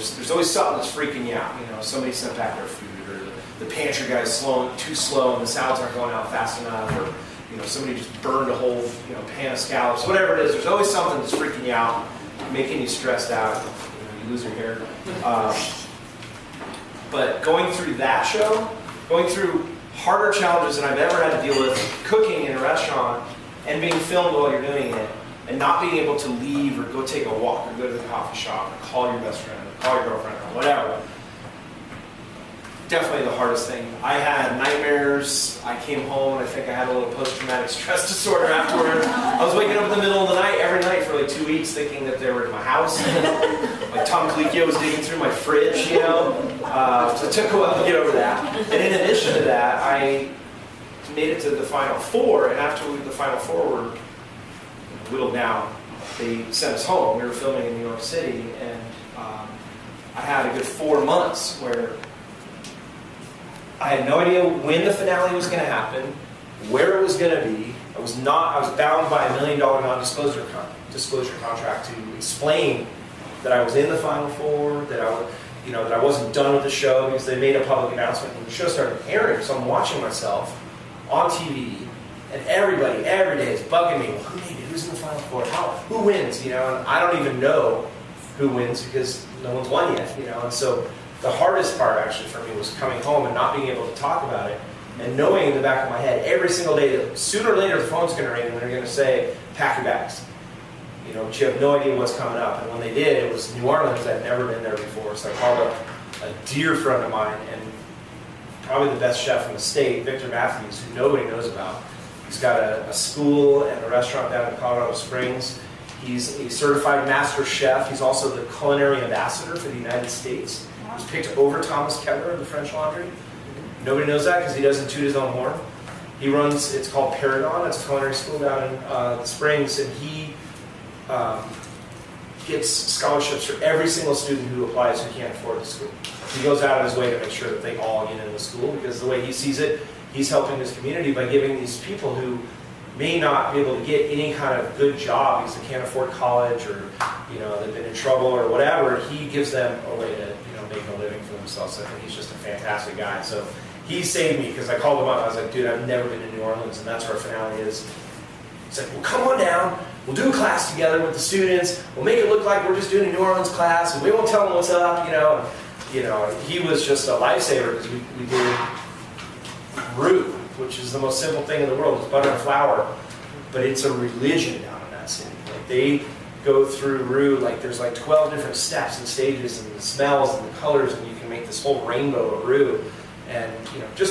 there's always something that's freaking you out. Somebody sent back their food, or the pantry guy's too slow, and the salads aren't going out fast enough, or somebody just burned a whole pan of scallops. Whatever it is, there's always something that's freaking you out, making you stressed out. You lose your hair. But going through that show, going through harder challenges than I've ever had to deal with, cooking in a restaurant and being filmed while you're doing it, and not being able to leave or go take a walk or go to the coffee shop or call your best friend or call your girlfriend or whatever. Definitely the hardest thing. I had nightmares. I came home and I think I had a little post-traumatic stress disorder afterwards. I was waking up in the middle of the night every night for like 2 weeks thinking that they were in my house. Like Tom Colicchio was digging through my fridge, So it took a while to get over that. And in addition to that, I made it to the Final Four, and after the Final Four were whittled down, they sent us home. We were filming in New York City, and I had a good 4 months where I had no idea when the finale was going to happen, where it was going to be. I was bound by $1 million non-disclosure contract to explain that I was in the Final Four, that I wasn't done with the show, because they made a public announcement when the show started airing. So I'm watching myself on TV, and everybody every day is bugging me. Well, who made it? Who's in the Final Four? Who wins? And I don't even know who wins because no one's won yet. And so the hardest part actually for me was coming home and not being able to talk about it, and knowing in the back of my head every single day that sooner or later the phone's going to ring and they're going to say, pack your bags. But you have no idea what's coming up. And when they did, it was New Orleans. I'd never been there before. So I called up a dear friend of mine and probably the best chef in the state, Victor Matthews, who nobody knows about. He's got a school and a restaurant down in Colorado Springs. He's a certified master chef. He's also the culinary ambassador for the United States. He was picked over Thomas Keller of the French Laundry. Nobody knows that because he doesn't toot his own horn. He runs, it's called Paragon. It's a culinary school down in Springs, and he gets scholarships for every single student who applies who can't afford the school. He goes out of his way to make sure that they all get into the school, because the way he sees it, he's helping his community by giving these people who may not be able to get any kind of good job because they can't afford college, or they've been in trouble or whatever. He gives them a way to make a living for themselves. I think he's just a fantastic guy. So he saved me, because I called him up. I was like, dude, I've never been to New Orleans, and that's where our finale is. He's like, well, come on down. We'll do a class together with the students. We'll make it look like we're just doing a New Orleans class, and we won't tell them what's up. He was just a lifesaver, because we did roux, which is the most simple thing in the world. It's butter and flour, but it's a religion down in that city. Like, they go through roux, like there's like 12 different steps and stages, and the smells and the colors, and you can make this whole rainbow of roux. And just